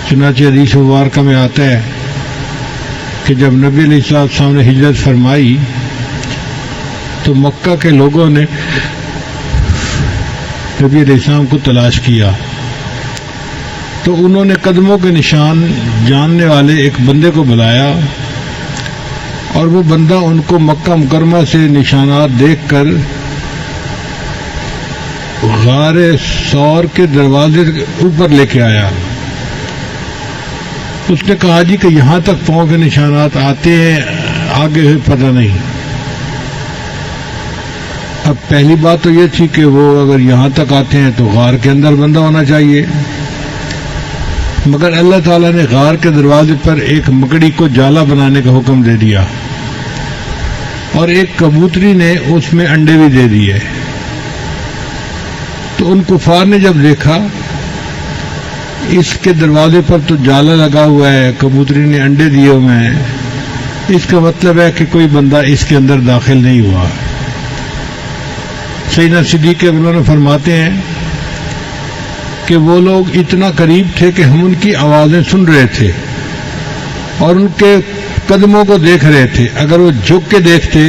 چنانچہ حدیث مبارکہ میں آتا ہے کہ جب نبی علیہ السلام نے ہجرت فرمائی تو مکہ کے لوگوں نے نبی علیہ السلام کو تلاش کیا، تو انہوں نے قدموں کے نشان جاننے والے ایک بندے کو بلایا، اور وہ بندہ ان کو مکہ مکرمہ سے نشانات دیکھ کر غار ثور کے دروازے اوپر لے کے آیا۔ اس نے کہا جی کہ یہاں تک پاؤں کے نشانات آتے ہیں، آگے پتہ نہیں۔ اب پہلی بات تو یہ تھی کہ وہ اگر یہاں تک آتے ہیں تو غار کے اندر بندہ ہونا چاہیے، مگر اللہ تعالیٰ نے غار کے دروازے پر ایک مکڑی کو جالا بنانے کا حکم دے دیا، اور ایک کبوتری نے اس میں انڈے بھی دے دیے۔ تو ان کفار نے جب دیکھا اس کے دروازے پر تو جالا لگا ہوا ہے، کبوتری نے انڈے دیے ہوئے ہیں، اس کا مطلب ہے کہ کوئی بندہ اس کے اندر داخل نہیں ہوا۔ سیدنا صدیق اکبر فرماتے ہیں کہ وہ لوگ اتنا قریب تھے کہ ہم ان کی آوازیں سن رہے تھے اور ان کے قدموں کو دیکھ رہے تھے، اگر وہ جھک کے دیکھتے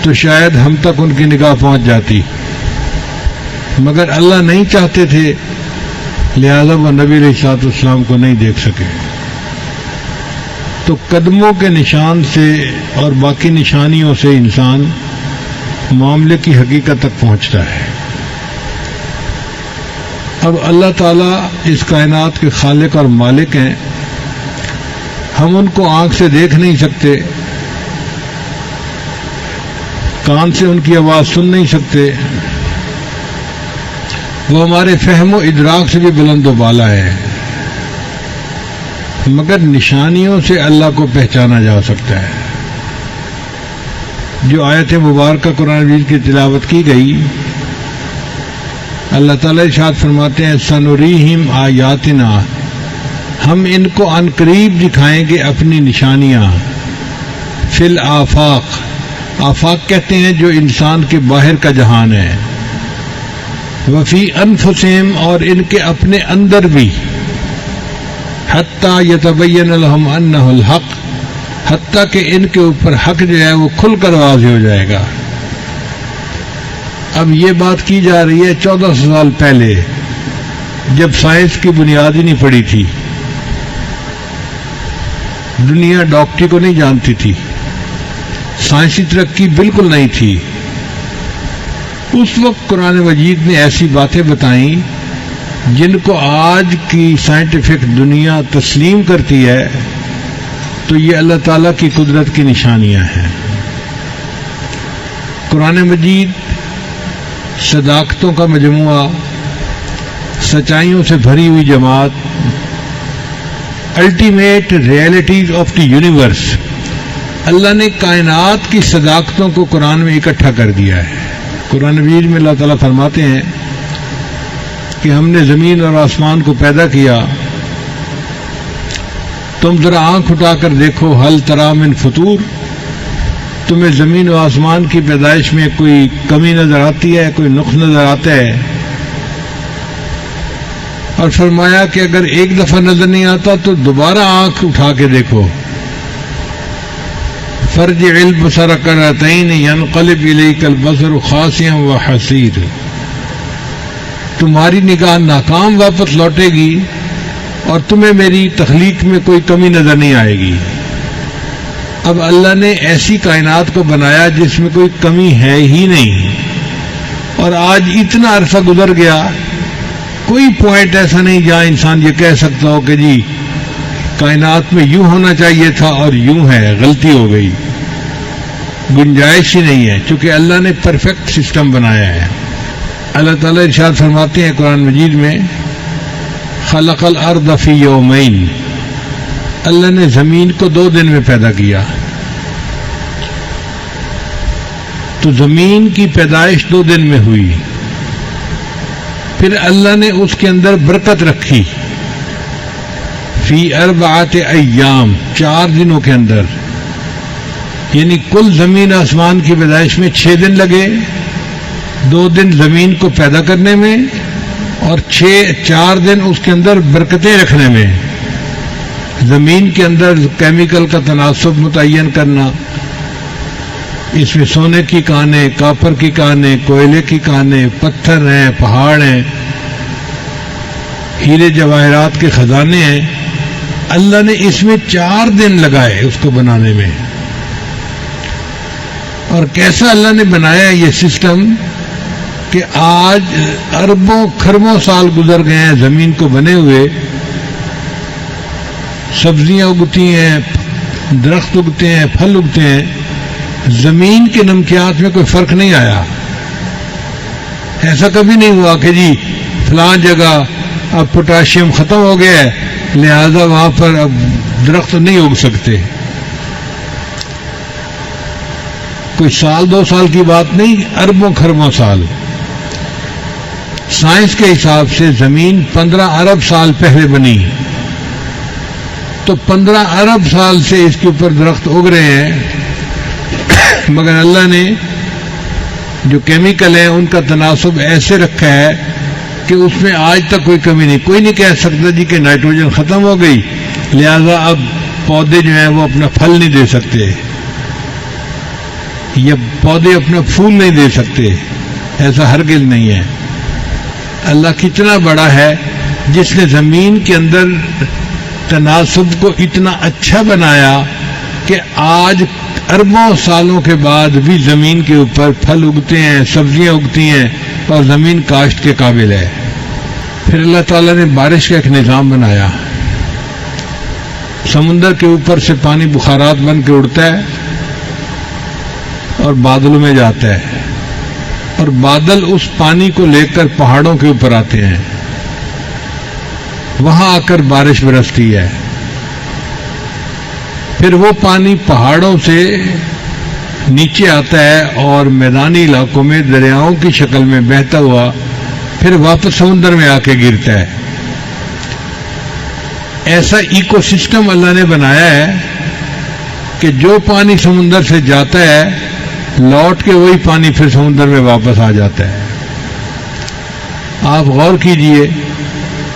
تو شاید ہم تک ان کی نگاہ پہنچ جاتی، مگر اللہ نہیں چاہتے تھے، لہذا وہ نبی علیہ السلام کو نہیں دیکھ سکے۔ تو قدموں کے نشان سے اور باقی نشانیوں سے انسان معاملے کی حقیقت تک پہنچتا ہے۔ اب اللہ تعالیٰ اس کائنات کے خالق اور مالک ہیں، ہم ان کو آنکھ سے دیکھ نہیں سکتے، کان سے ان کی آواز سن نہیں سکتے، وہ ہمارے فہم و ادراک سے بھی بلند و بالا ہے، مگر نشانیوں سے اللہ کو پہچانا جا سکتا ہے۔ جو آیت مبارکہ قرآن مجید کی تلاوت کی گئی، اللہ تعالیٰ ارشاد فرماتے ہیں سنریہم آیاتنا، ہم ان کو عن قریب دکھائیں گے اپنی نشانیاں، فی الآفاق، آفاق کہتے ہیں جو انسان کے باہر کا جہان ہے، وفی انفسہم، اور ان کے اپنے اندر بھی، حتی یتبین لہم انہ الحق، حتیٰ کہ ان کے اوپر حق جو ہے وہ کھل کر واضح ہو جائے گا۔ اب یہ بات کی جا رہی ہے 1400 سال پہلے، جب سائنس کی بنیاد ہی نہیں پڑی تھی، دنیا ڈاکٹری کو نہیں جانتی تھی، سائنسی ترقی بالکل نہیں تھی۔ اس وقت قرآن مجید نے ایسی باتیں بتائیں جن کو آج کی سائنٹیفک دنیا تسلیم کرتی ہے، تو یہ اللہ تعالیٰ کی قدرت کی نشانیاں ہیں۔ قرآن مجید صداقتوں کا مجموعہ، سچائیوں سے بھری ہوئی جماعت، ultimate realities of the universe, اللہ نے کائنات کی صداقتوں کو قرآن میں اکٹھا کر دیا ہے۔ قرآن مجید میں اللہ تعالیٰ فرماتے ہیں کہ ہم نے زمین اور آسمان کو پیدا کیا، تم ذرا آنکھ اٹھا کر دیکھو، حل تری من فطور، تمہیں زمین و آسمان کی پیدائش میں کوئی کمی نظر آتی ہے، کوئی نقص نظر آتا ہے؟ اور فرمایا کہ اگر ایک دفعہ نظر نہیں آتا تو دوبارہ آنکھ اٹھا کے دیکھو، فرجع البصر کرتین ینقلب الیک البصر خاسئا وحسیر، تمہاری نگاہ ناکام واپس لوٹے گی اور تمہیں میری تخلیق میں کوئی کمی نظر نہیں آئے گی۔ اب اللہ نے ایسی کائنات کو بنایا جس میں کوئی کمی ہے ہی نہیں، اور آج اتنا عرصہ گزر گیا، کوئی پوائنٹ ایسا نہیں جہاں انسان یہ کہہ سکتا ہو کہ جی کائنات میں یوں ہونا چاہیے تھا اور یوں ہے، غلطی ہو گئی، گنجائش ہی نہیں ہے، چونکہ اللہ نے پرفیکٹ سسٹم بنایا ہے۔ اللہ تعالیٰ ارشاد فرماتے ہیں قرآن مجید میں خلق الارض فی یومین، اللہ نے زمین کو 2 دن میں پیدا کیا، تو زمین کی پیدائش 2 دن میں ہوئی، پھر اللہ نے اس کے اندر برکت رکھی، فی 4 ایام، 4 دنوں کے اندر، یعنی کل زمین آسمان کی پیدائش میں 6 دن لگے، 2 دن زمین کو پیدا کرنے میں اور 4 دن اس کے اندر برکتیں رکھنے میں۔ زمین کے اندر کیمیکل کا تناسب متعین کرنا، اس میں سونے کی کانیں، کاپر کی کانیں، کوئلے کی کانیں، پتھر ہیں، پہاڑ ہیں، ہیرے جواہرات کے خزانے ہیں. اللہ نے اس میں 4 دن لگائے اس کو بنانے میں. اور کیسا اللہ نے بنایا یہ سسٹم کہ آج اربوں کھربوں سال گزر گئے ہیں زمین کو بنے ہوئے. سبزیاں اگتی ہیں، درخت اگتے ہیں، پھل اگتے ہیں. زمین کے نمکیات میں کوئی فرق نہیں آیا. ایسا کبھی نہیں ہوا کہ جی فلاں جگہ اب پوٹاشیم ختم ہو گیا ہے لہذا وہاں پر اب درخت نہیں اگ سکتے. کوئی سال 2 سال کی بات نہیں، اربوں کھربوں سال. سائنس کے حساب سے زمین 15 ارب سال پہلے بنی، تو 15 ارب سال سے اس کے اوپر درخت اگ رہے ہیں. مگر اللہ نے جو کیمیکل ہیں ان کا تناسب ایسے رکھا ہے کہ اس میں آج تک کوئی کمی نہیں. کوئی نہیں کہہ سکتا جی کہ نائٹروجن ختم ہو گئی لہذا اب پودے جو ہیں وہ اپنا پھل نہیں دے سکتے یا پودے اپنا پھول نہیں دے سکتے. ایسا ہرگز نہیں ہے. اللہ کتنا بڑا ہے جس نے زمین کے اندر تناسب کو اتنا اچھا بنایا کہ آج اربوں سالوں کے بعد بھی زمین کے اوپر پھل اگتے ہیں، سبزیاں اگتی ہیں اور زمین کاشت کے قابل ہے. پھر اللہ تعالیٰ نے بارش کا ایک نظام بنایا. سمندر کے اوپر سے پانی بخارات بن کے اڑتا ہے اور بادلوں میں جاتا ہے، اور بادل اس پانی کو لے کر پہاڑوں کے اوپر آتے ہیں، وہاں آ کر بارش برستی ہے. پھر وہ پانی پہاڑوں سے نیچے آتا ہے اور میدانی علاقوں میں دریاؤں کی شکل میں بہتا ہوا پھر واپس سمندر میں آ کے گرتا ہے. ایسا ایکو سسٹم اللہ نے بنایا ہے کہ جو پانی سمندر سے جاتا ہے لوٹ کے وہی پانی پھر سمندر میں واپس آ جاتا ہے. آپ غور کیجئے،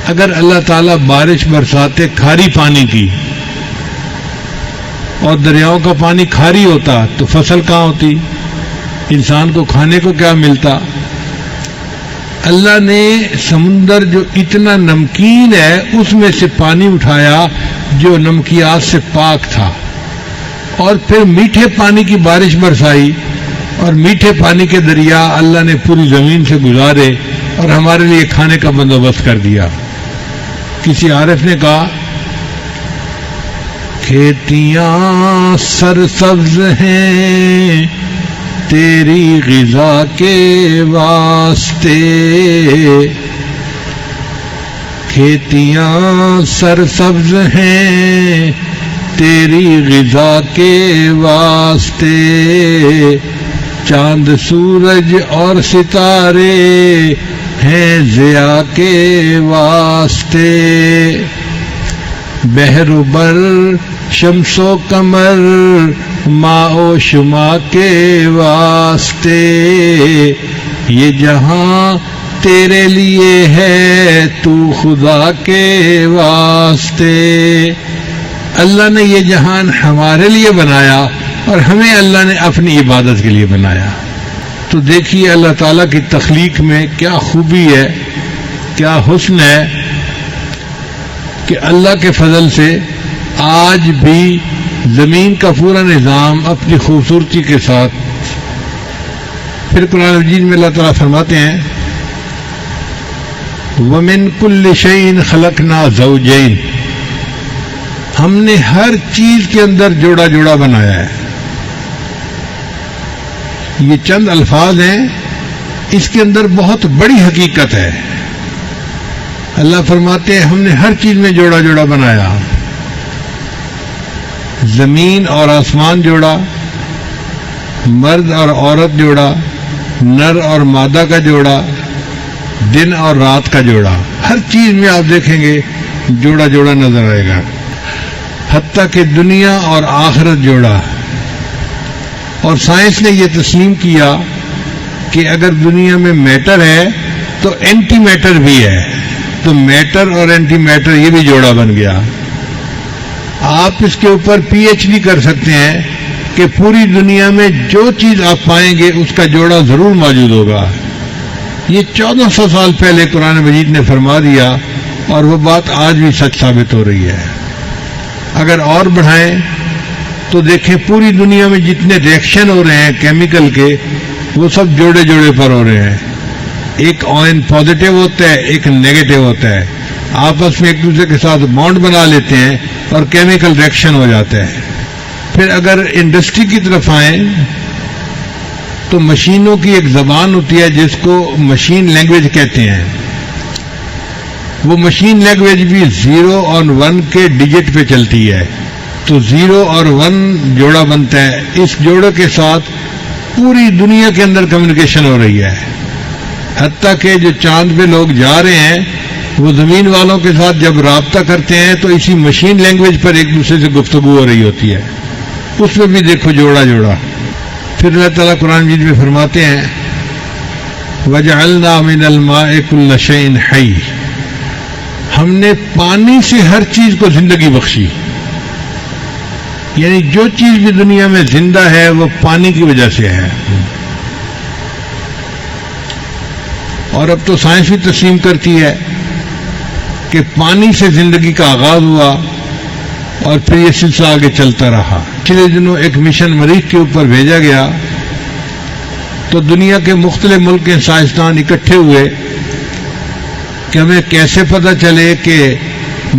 اگر اللہ تعالیٰ بارش برساتے کھاری پانی کی اور دریاؤں کا پانی کھاری ہوتا تو فصل کہاں ہوتی، انسان کو کھانے کو کیا ملتا. اللہ نے سمندر جو اتنا نمکین ہے اس میں سے پانی اٹھایا جو نمکیات سے پاک تھا، اور پھر میٹھے پانی کی بارش برسائی، اور میٹھے پانی کے دریا اللہ نے پوری زمین سے گزارے اور ہمارے لیے کھانے کا بندوبست کر دیا. کسی عارف نے کہا کھیتیاں سرسبز ہیں تیری غذا کے واسطے، کھیتیاں سرسبز ہیں تیری غذا کے واسطے، چاند سورج اور ستارے ہیں ضیاء کے واسطے، بحر و بر شمس و قمر ماء و شما کے واسطے، یہ جہاں تیرے لیے ہے تو خدا کے واسطے. اللہ نے یہ جہان ہمارے لیے بنایا اور ہمیں اللہ نے اپنی عبادت کے لیے بنایا. تو دیکھیے اللہ تعالیٰ کی تخلیق میں کیا خوبی ہے، کیا حسن ہے کہ اللہ کے فضل سے آج بھی زمین کا پورا نظام اپنی خوبصورتی کے ساتھ. پھر قرآن مجید میں اللہ تعالیٰ فرماتے ہیں وَمِن كُلِّ شَيْءٍ خَلَقْنَا زَوْجَيْنِ، ہم نے ہر چیز کے اندر جوڑا جوڑا بنایا ہے. یہ چند الفاظ ہیں، اس کے اندر بہت بڑی حقیقت ہے. اللہ فرماتے ہیں ہم نے ہر چیز میں جوڑا جوڑا بنایا. زمین اور آسمان جوڑا، مرد اور عورت جوڑا، نر اور مادہ کا جوڑا، دن اور رات کا جوڑا. ہر چیز میں آپ دیکھیں گے جوڑا جوڑا نظر آئے گا. حتیٰ کہ دنیا اور آخرت جوڑا. اور سائنس نے یہ تسلیم کیا کہ اگر دنیا میں میٹر ہے تو اینٹی میٹر بھی ہے، تو میٹر اور اینٹی میٹر یہ بھی جوڑا بن گیا. آپ اس کے اوپر پی ایچ ڈی کر سکتے ہیں کہ پوری دنیا میں جو چیز آپ پائیں گے اس کا جوڑا ضرور موجود ہوگا. یہ 1400 سال پہلے قرآن مجید نے فرما دیا اور وہ بات آج بھی سچ ثابت ہو رہی ہے. اگر اور بڑھائیں تو دیکھیں پوری دنیا میں جتنے ریئیکشن ہو رہے ہیں کیمیکل کے وہ سب جوڑے جوڑے پر ہو رہے ہیں. ایک آئن پازیٹیو ہوتا ہے, ایک نیگیٹو ہوتا ہے, آپس میں ایک دوسرے کے ساتھ بانڈ بنا لیتے ہیں اور کیمیکل ریئیکشن ہو جاتا ہے. پھر اگر انڈسٹری کی طرف آئیں تو مشینوں کی ایک زبان ہوتی ہے جس کو مشین لینگویج کہتے ہیں. وہ مشین لینگویج بھی 0 اور 1 کے ڈیجٹ پہ چلتی ہے. تو 0 اور 1 جوڑا بنتا ہے. اس جوڑے کے ساتھ پوری دنیا کے اندر کمیونیکیشن ہو رہی ہے. حتیٰ کہ جو چاند پہ لوگ جا رہے ہیں وہ زمین والوں کے ساتھ جب رابطہ کرتے ہیں تو اسی مشین لینگویج پر ایک دوسرے سے گفتگو ہو رہی ہوتی ہے. اس میں بھی دیکھو جوڑا جوڑا. پھر اللہ تعالیٰ قرآن مجید میں فرماتے ہیں وَجَعَلْنَا مِنَ الْمَاءِ كُلَّ شَيْءٍ حَيٍّ, ہم نے پانی سے ہر چیز کو زندگی بخشی. یعنی جو چیز بھی دنیا میں زندہ ہے وہ پانی کی وجہ سے ہے. اور اب تو سائنس بھی تسلیم کرتی ہے کہ پانی سے زندگی کا آغاز ہوا اور پھر یہ سلسلہ آگے چلتا رہا. پچھلے دنوں ایک مشن مریخ کے اوپر بھیجا گیا تو دنیا کے مختلف ملک کے سائنسدان اکٹھے ہوئے کہ ہمیں کیسے پتہ چلے کہ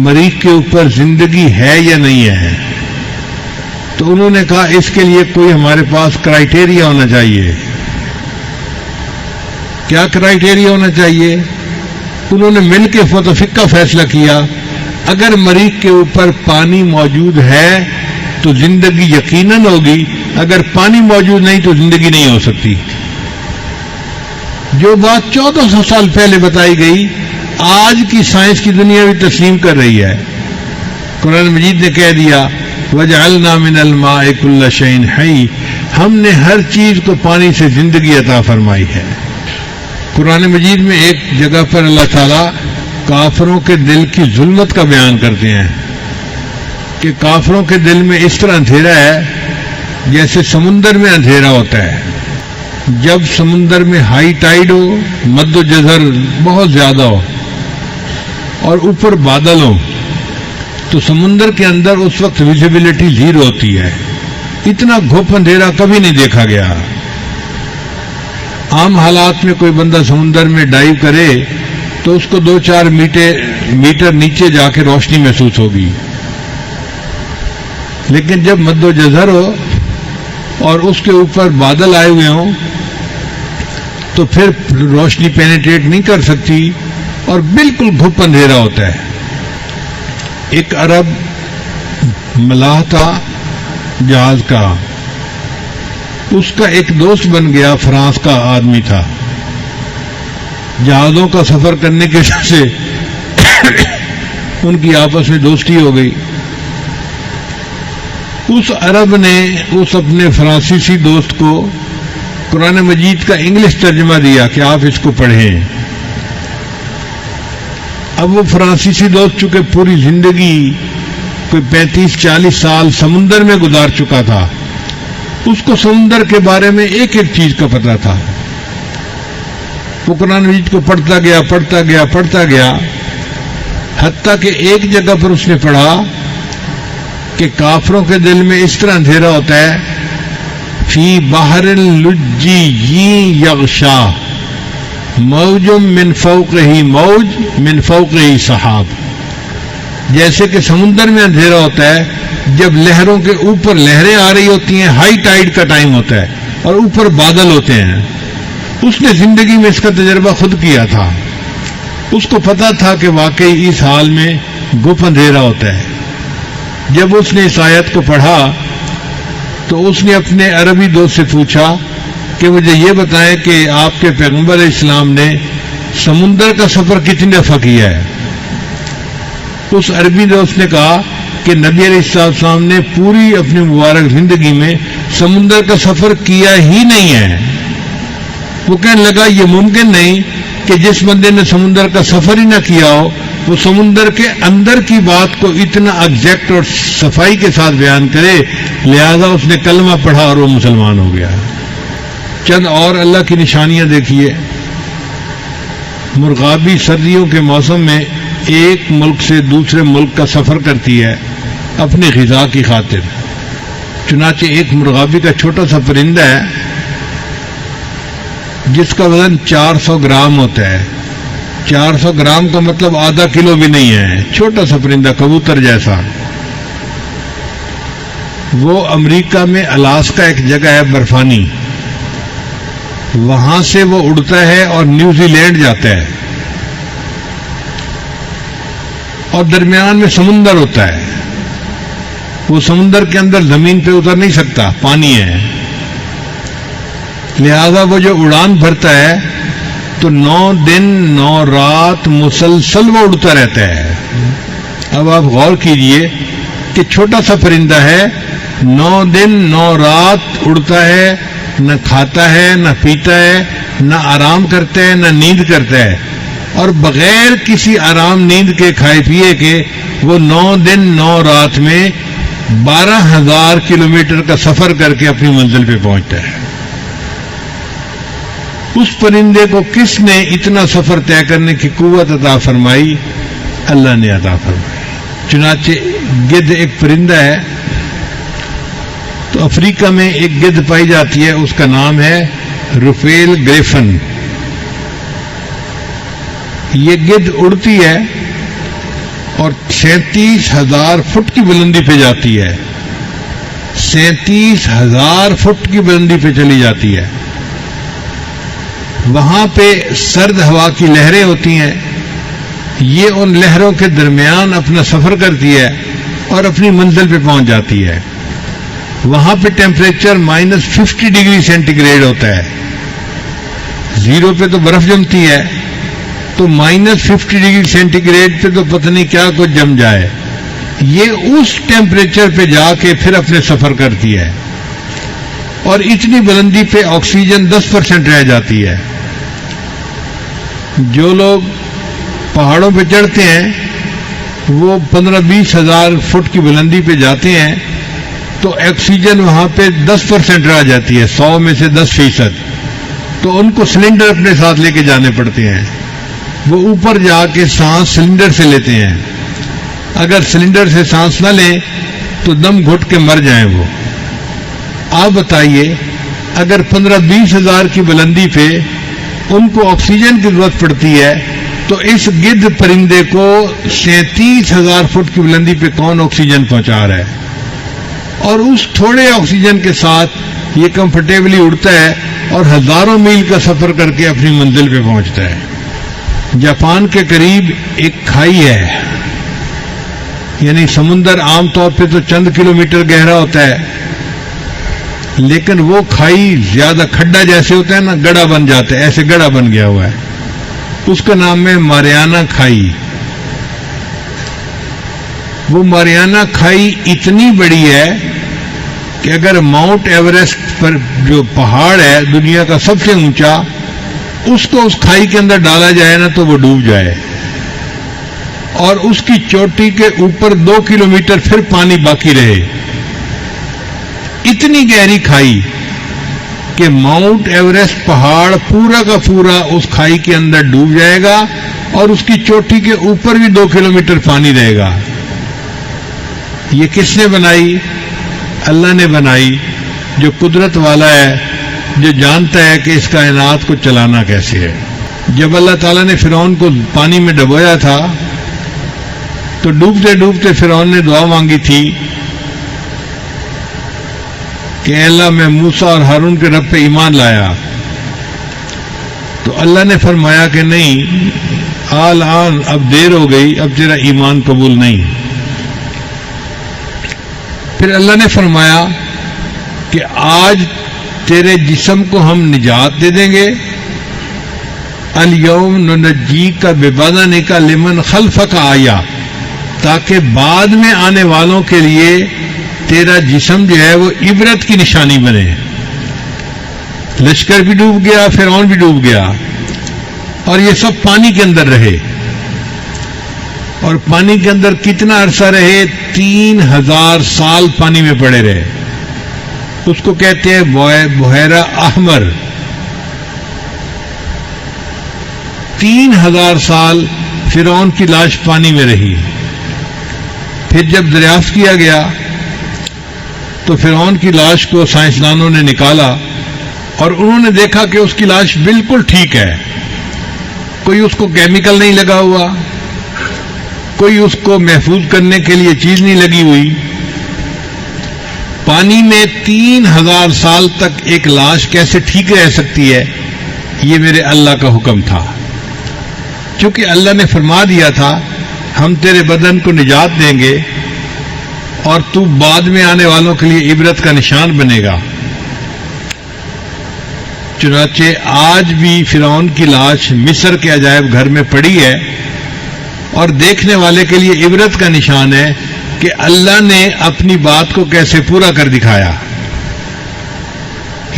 مریخ کے اوپر زندگی ہے یا نہیں ہے. تو انہوں نے کہا اس کے لیے کوئی ہمارے پاس کرائیٹیریا ہونا چاہیے. کیا کرائیٹیریا ہونا چاہیے؟ انہوں نے مل کے متفق کا فیصلہ کیا اگر مریخ کے اوپر پانی موجود ہے تو زندگی یقیناً ہوگی, اگر پانی موجود نہیں تو زندگی نہیں ہو سکتی. جو بات 1400 سال پہلے بتائی گئی آج کی سائنس کی دنیا بھی تسلیم کر رہی ہے. قرآن مجید نے کہہ دیا وَجَعَلْنَا مِنَ الْمَاءِ كُلَّ شَيْءٍ حَيٍّ, ہم نے ہر چیز کو پانی سے زندگی عطا فرمائی ہے. قرآن مجید میں ایک جگہ پر اللہ تعالیٰ کافروں کے دل کی ظلمت کا بیان کرتے ہیں کہ کافروں کے دل میں اس طرح اندھیرا ہے جیسے سمندر میں اندھیرا ہوتا ہے. جب سمندر میں ہائی ٹائیڈ ہو, مد و جزر بہت زیادہ ہو اور اوپر بادل ہو تو سمندر کے اندر اس وقت ویزیبلٹی 0 ہوتی ہے. اتنا گھپ اندھیرا کبھی نہیں دیکھا گیا. عام حالات میں کوئی بندہ سمندر میں ڈائیو کرے تو اس کو 2-4 میٹر نیچے جا کے روشنی محسوس ہوگی, لیکن جب مد و جزر ہو اور اس کے اوپر بادل آئے ہوئے ہوں تو پھر روشنی پینیٹریٹ نہیں کر سکتی اور بالکل گھپ اندھیرا ہوتا ہے. ایک عرب ملاح تھا جہاز کا, اس کا ایک دوست بن گیا, فرانس کا آدمی تھا. جہازوں کا سفر کرنے کے وجہ سے ان کی آپس میں دوستی ہو گئی. اس عرب نے اس اپنے فرانسیسی دوست کو قرآن مجید کا انگلش ترجمہ دیا کہ آپ اس کو پڑھیں. اب وہ فرانسیسی دوست چونکہ پوری زندگی کوئی 35-40 سال سمندر میں گزار چکا تھا, اس کو سمندر کے بارے میں ایک ایک چیز کا پتہ تھا. وہ قرآن مجید کو پڑھتا گیا حتیٰ کہ ایک جگہ پر اس نے پڑھا کہ کافروں کے دل میں اس طرح اندھیرا ہوتا ہے فی بحر لجی یغشا موج من فوقہ موج من فوقہ سحاب. جیسے کہ سمندر میں اندھیرا ہوتا ہے جب لہروں کے اوپر لہریں آ رہی ہوتی ہیں, ہائی ٹائیڈ کا ٹائم ہوتا ہے اور اوپر بادل ہوتے ہیں. اس نے زندگی میں اس کا تجربہ خود کیا تھا. اس کو پتا تھا کہ واقعی اس حال میں گپ اندھیرا ہوتا ہے. جب اس نے اس آیت کو پڑھا تو اس نے اپنے عربی دوست سے پوچھا کہ مجھے یہ بتائیں کہ آپ کے پیغمبر علیہ السلام نے سمندر کا سفر کتنی دفعہ کیا ہے. اس عربی دوست نے کہا کہ نبی علیہ السلام نے پوری اپنی مبارک زندگی میں سمندر کا سفر کیا ہی نہیں ہے. وہ کہنے لگا یہ ممکن نہیں کہ جس بندے نے سمندر کا سفر ہی نہ کیا ہو وہ سمندر کے اندر کی بات کو اتنا ایگزیکٹ اور صفائی کے ساتھ بیان کرے، لہذا اس نے کلمہ پڑھا اور وہ مسلمان ہو گیا۔ چند اور اللہ کی نشانیاں دیکھیے۔ مرغابی سردیوں کے موسم میں ایک ملک سے دوسرے ملک کا سفر کرتی ہے اپنی غذا کی خاطر۔ چنانچہ ایک مرغابی کا چھوٹا سا پرندہ ہے جس کا وزن 400 گرام ہوتا ہے۔ 400 گرام کا مطلب آدھا کلو بھی نہیں ہے، چھوٹا سا پرندہ کبوتر جیسا۔ وہ امریکہ میں الاسکا ایک جگہ ہے برفانی، وہاں سے وہ اڑتا ہے اور نیوزی لینڈ جاتا ہے، اور درمیان میں سمندر ہوتا ہے۔ وہ سمندر کے اندر زمین پہ اتر نہیں سکتا، پانی ہے، لہذا وہ جو اڑان بھرتا ہے تو 9 دن 9 رات مسلسل وہ اڑتا رہتا ہے۔ اب آپ غور کیجئے کہ چھوٹا سا پرندہ ہے، 9 دن 9 رات اڑتا ہے، نہ کھاتا ہے نہ پیتا ہے، نہ آرام کرتا ہے نہ نیند کرتا ہے، اور بغیر کسی آرام نیند کے کھائے پیے کے وہ 9 دن 9 رات میں 12,000 کلومیٹر کا سفر کر کے اپنی منزل پہ پہنچتا ہے۔ اس پرندے کو کس نے اتنا سفر طے کرنے کی قوت عطا فرمائی؟ اللہ نے عطا فرمائی۔ چنانچہ گدھ ایک پرندہ ہے، تو افریقہ میں ایک گدھ پائی جاتی ہے، اس کا نام ہے رفیل گریفن۔ یہ گدھ اڑتی ہے اور 37,000 فٹ کی بلندی پہ جاتی ہے، 37,000 فٹ کی بلندی پہ چلی جاتی ہے۔ وہاں پہ سرد ہوا کی لہریں ہوتی ہیں، یہ ان لہروں کے درمیان اپنا سفر کرتی ہے اور اپنی منزل پہ پہنچ جاتی ہے۔ وہاں پہ ٹیمپریچر -50 ڈگری سینٹی گریڈ ہوتا ہے، 0 پہ تو برف جمتی ہے، تو -50 ڈگری سینٹی گریڈ پہ تو پتہ نہیں کیا کچھ جم جائے۔ یہ اس ٹیمپریچر پہ جا کے پھر اپنے سفر کرتی ہے، اور اتنی بلندی پہ آکسیجن 10% رہ جاتی ہے۔ جو لوگ پہاڑوں پہ چڑھتے ہیں وہ 15-20 ہزار فٹ کی بلندی پہ جاتے ہیں تو آکسیجن وہاں پہ 10% رہ جاتی ہے، 100 میں سے 10%، تو ان کو سلنڈر اپنے ساتھ لے کے جانے پڑتے ہیں۔ وہ اوپر جا کے سانس سلنڈر سے لیتے ہیں، اگر سلنڈر سے سانس نہ لیں تو دم گھٹ کے مر جائیں وہ۔ آپ بتائیے اگر 15-20 ہزار کی بلندی پہ ان کو آکسیجن کی ضرورت پڑتی ہے تو اس گدھ پرندے کو 37,000 فٹ کی بلندی پہ کون آکسیجن پہنچا رہا ہے؟ اور اس تھوڑے آکسیجن کے ساتھ یہ کمفرٹیبلی اڑتا ہے اور ہزاروں میل کا سفر کر کے اپنی منزل پہ پہنچتا ہے۔ جاپان کے قریب ایک کھائی ہے، یعنی سمندر عام طور پہ تو چند کلومیٹر گہرا ہوتا ہے، لیکن وہ کھائی زیادہ کھڈا جیسے ہوتا ہے نا، گڑھا بن جاتا ہے، ایسے گڑھا بن گیا ہوا ہے، اس کا نام ہے ماریانا کھائی۔ وہ ماریانا کھائی اتنی بڑی ہے کہ اگر ماؤنٹ ایوریسٹ پر جو پہاڑ ہے دنیا کا سب سے اونچا، اس کو اس کھائی کے اندر ڈالا جائے نا تو وہ ڈوب جائے، اور اس کی چوٹی کے اوپر 2 کلومیٹر پھر پانی باقی رہے۔ اتنی گہری کھائی کہ ماؤنٹ ایوریسٹ پہاڑ پورا کا پورا اس کھائی کے اندر ڈوب جائے گا، اور اس کی چوٹی کے اوپر بھی 2 کلومیٹر پانی رہے گا۔ یہ کس نے بنائی؟ اللہ نے بنائی، جو قدرت والا ہے، جو جانتا ہے کہ اس کائنات کو چلانا کیسے ہے۔ جب اللہ تعالیٰ نے فرعون کو پانی میں ڈبویا تھا تو ڈوبتے ڈوبتے فرعون نے دعا مانگی تھی کہ اے اللہ میں موسیٰ اور ہارون کے رب پہ ایمان لایا، تو اللہ نے فرمایا کہ نہیں، آن اب دیر ہو گئی، اب تیرا ایمان قبول نہیں۔ پھر اللہ نے فرمایا کہ آج تیرے جسم کو ہم نجات دے دیں گے، الیوم ننجیک ببدنک لمن خلفک آیا، تاکہ بعد میں آنے والوں کے لیے تیرا جسم جو ہے وہ عبرت کی نشانی بنے۔ لشکر بھی ڈوب گیا، فرعون بھی ڈوب گیا، اور یہ سب پانی کے اندر رہے۔ اور پانی کے اندر کتنا عرصہ رہے؟ 3000 سال پانی میں پڑے رہے. اس کو کہتے ہیں بحیرہ احمر. 3000 سال فرعون کی لاش پانی میں رہی. پھر جب دریافت کیا گیا تو فرعون کی لاش کو سائنسدانوں نے نکالا اور انہوں نے دیکھا کہ اس کی لاش بالکل ٹھیک ہے. کوئی اس کو کیمیکل نہیں لگا ہوا، کوئی اس کو محفوظ کرنے کے لیے چیز نہیں لگی ہوئی. پانی میں 3000 سال تک ایک لاش کیسے ٹھیک رہ سکتی ہے؟ یہ میرے اللہ کا حکم تھا. چونکہ اللہ نے فرما دیا تھا ہم تیرے بدن کو نجات دیں گے اور تو بعد میں آنے والوں کے لیے عبرت کا نشان بنے گا. چنانچہ آج بھی فرعون کی لاش مصر کے عجائب گھر میں پڑی ہے اور دیکھنے والے کے لیے عبرت کا نشان ہے کہ اللہ نے اپنی بات کو کیسے پورا کر دکھایا.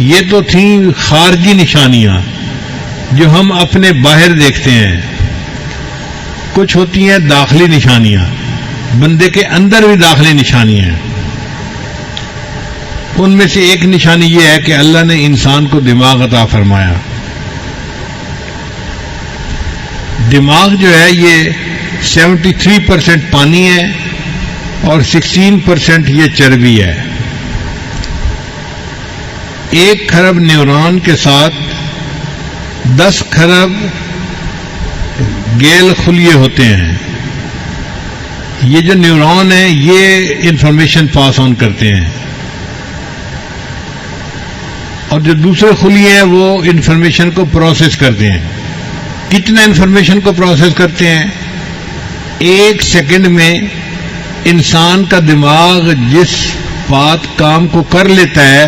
یہ تو تھیں خارجی نشانیاں جو ہم اپنے باہر دیکھتے ہیں. کچھ ہوتی ہیں داخلی نشانیاں، بندے کے اندر بھی داخلی نشانیاں ہیں. ان میں سے ایک نشانی یہ ہے کہ اللہ نے انسان کو دماغ عطا فرمایا. دماغ جو ہے یہ 73% پانی ہے اور 16% یہ چربی ہے. 1 کھرب نیورون کے ساتھ 10 کھرب گیل خلیے ہوتے ہیں. یہ جو نیورون ہیں یہ انفارمیشن پاس آن کرتے ہیں اور جو دوسرے خلیے ہیں وہ انفارمیشن کو پروسیس کرتے ہیں. کتنا انفارمیشن کو پروسیس کرتے ہیں؟ 1 سیکنڈ میں انسان کا دماغ جس بات کام کو کر لیتا ہے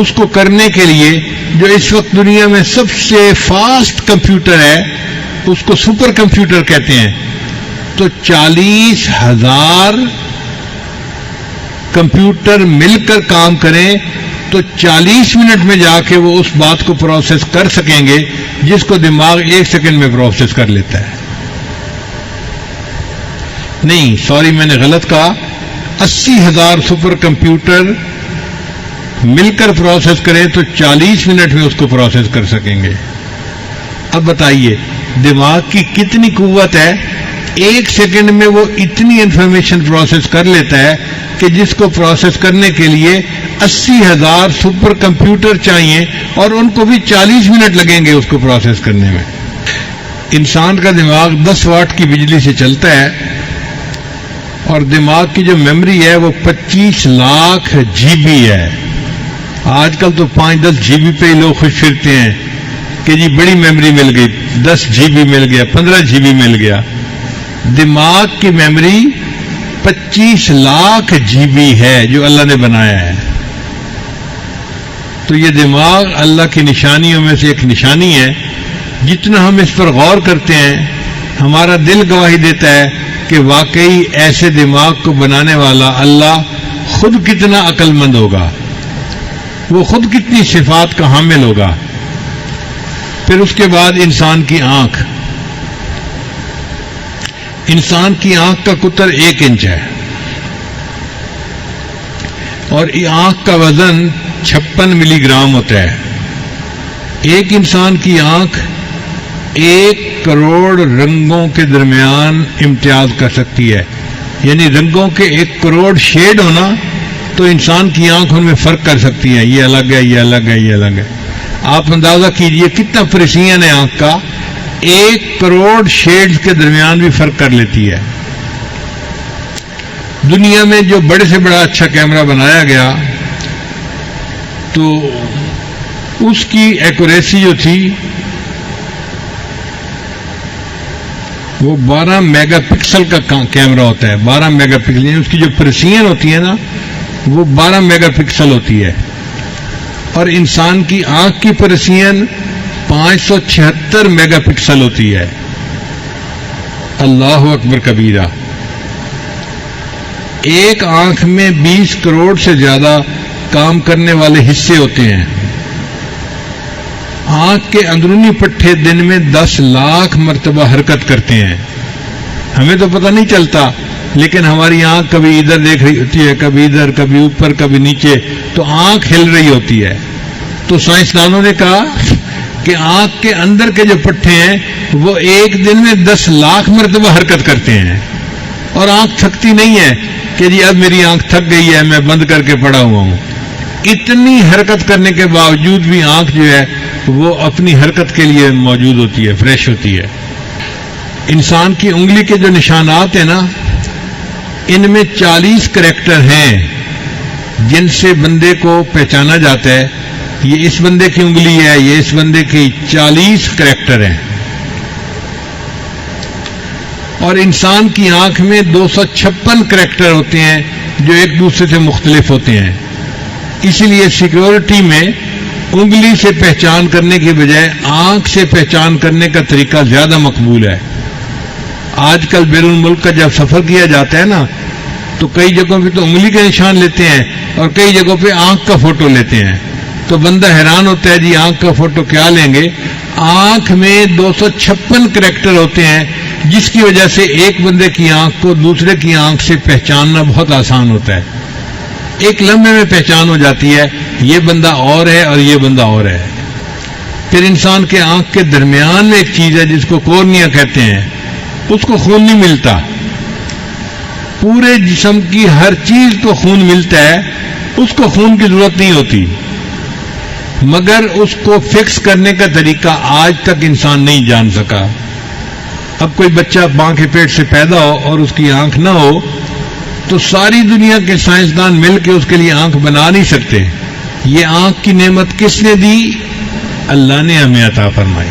اس کو کرنے کے لیے جو اس وقت دنیا میں سب سے فاسٹ کمپیوٹر ہے اس کو سپر کمپیوٹر کہتے ہیں. تو 40,000 کمپیوٹر مل کر کام کریں تو 40 منٹ میں جا کے وہ اس بات کو پروسیس کر سکیں گے جس کو دماغ 1 سیکنڈ میں پروسیس کر لیتا ہے. نہیں سوری میں نے غلط کہا، 80,000 سپر کمپیوٹر مل کر پروسیس کریں تو 40 منٹ میں اس کو پروسیس کر سکیں گے. اب بتائیے دماغ کی کتنی قوت ہے؟ 1 سیکنڈ میں وہ اتنی انفارمیشن پروسیس کر لیتا ہے کہ جس کو پروسیس کرنے کے لیے 80,000 سپر کمپیوٹر چاہیے اور ان کو بھی 40 منٹ لگیں گے اس کو پروسیس کرنے میں. انسان کا دماغ 10 واٹ کی بجلی سے چلتا ہے اور دماغ کی جو میموری ہے وہ 25 لاکھ جی بی ہے. آج کل تو 5-10 جی بی پہ ہی لوگ خوش پھرتے ہیں کہ جی بڑی میموری مل گئی، 10 جی بی مل گیا، 15 جی بی مل گیا. دماغ کی میموری 25 لاکھ جی بی ہے جو اللہ نے بنایا ہے. تو یہ دماغ اللہ کی نشانیوں میں سے ایک نشانی ہے. جتنا ہم اس پر غور کرتے ہیں ہمارا دل گواہی دیتا ہے کہ واقعی ایسے دماغ کو بنانے والا اللہ خود کتنا عقل مند ہوگا، وہ خود کتنی صفات کا حامل ہوگا. پھر اس کے بعد انسان کی آنکھ. انسان کی آنکھ کا قطر 1 انچ ہے اور آنکھ کا وزن 56 ملی گرام ہوتا ہے. ایک انسان کی آنکھ 1 کروڑ رنگوں کے درمیان امتیاز کر سکتی ہے. یعنی رنگوں کے 1 کروڑ شیڈ ہونا تو انسان کی آنکھ ان میں فرق کر سکتی ہے، یہ الگ ہے، یہ الگ ہے، یہ الگ ہے. آپ اندازہ کیجئے کتنا پریسیژن ہے آنکھ کا. 1 کروڑ شیڈز کے درمیان بھی فرق کر لیتی ہے. دنیا میں جو بڑے سے بڑا اچھا کیمرہ بنایا گیا تو اس کی ایکوریسی جو تھی وہ 12 میگا پکسل کا کیمرہ ہوتا ہے. 12 میگا پکسل یعنی اس کی جو پریسیژن ہوتی ہے نا وہ 12 میگا پکسل ہوتی ہے. اور انسان کی آنکھ کی پریسیژن 576 میگا پکسل ہوتی ہے. اللہ اکبر کبیرہ. ایک آنکھ میں 20 کروڑ سے زیادہ کام کرنے والے حصے ہوتے ہیں. آنکھ کے اندرونی پٹھے دن میں 10 لاکھ مرتبہ حرکت کرتے ہیں. ہمیں تو پتہ نہیں چلتا، لیکن ہماری آنکھ کبھی ادھر دیکھ رہی ہوتی ہے، کبھی ادھر، کبھی اوپر، کبھی نیچے، تو آنکھ ہل رہی ہوتی ہے۔ تو سائنسدانوں نے کہا کہ آنکھ کے اندر کے جو پٹھے ہیں وہ ایک دن میں 10 لاکھ مرتبہ حرکت کرتے ہیں، اور آنکھ تھکتی نہیں ہے کہ جی اب میری آنکھ تھک گئی ہے میں بند کر کے پڑا ہوا ہوں۔ اتنی حرکت کرنے کے باوجود بھی آنکھ جو ہے وہ اپنی حرکت کے لیے موجود ہوتی ہے، فریش ہوتی ہے۔ انسان کی انگلی کے جو نشانات ہیں نا، ان میں 40 کریکٹر ہیں جن سے بندے کو پہچانا جاتا ہے یہ اس بندے کی انگلی ہے، یہ اس بندے کی 40 کریکٹر ہیں۔ اور انسان کی آنکھ میں 256 کریکٹر ہوتے ہیں جو ایک دوسرے سے مختلف ہوتے ہیں۔ اسی لیے سیکیورٹی میں انگلی سے پہچان کرنے کی بجائے آنکھ سے پہچان کرنے کا طریقہ زیادہ مقبول ہے۔ آج کل بیرون ملک کا جب سفر کیا جاتا ہے نا تو کئی جگہوں پہ تو انگلی کے نشان لیتے ہیں اور کئی جگہوں پہ آنکھ کا فوٹو لیتے ہیں، تو بندہ حیران ہوتا ہے جی آنکھ کا فوٹو کیا لیں گے؟ آنکھ میں 256 کریکٹر ہوتے ہیں جس کی وجہ سے ایک بندے کی آنکھ کو دوسرے کی آنکھ سے پہچاننا بہت آسان ہوتا ہے، ایک لمحے میں پہچان ہو جاتی ہے یہ بندہ اور ہے اور یہ بندہ اور ہے۔ پھر انسان کے آنکھ کے درمیان میں ایک چیز ہے جس کو کورنیا کہتے ہیں، اس کو خون نہیں ملتا، پورے جسم کی ہر چیز کو خون ملتا ہے، اس کو خون کی ضرورت نہیں ہوتی، مگر اس کو فکس کرنے کا طریقہ آج تک انسان نہیں جان سکا۔ اب کوئی بچہ ماں کے پیٹ سے پیدا ہو اور اس کی آنکھ نہ ہو تو ساری دنیا کے سائنسدان مل کے اس کے لیے آنکھ بنا نہیں سکتے۔ یہ آنکھ کی نعمت کس نے دی؟ اللہ نے ہمیں عطا فرمائی۔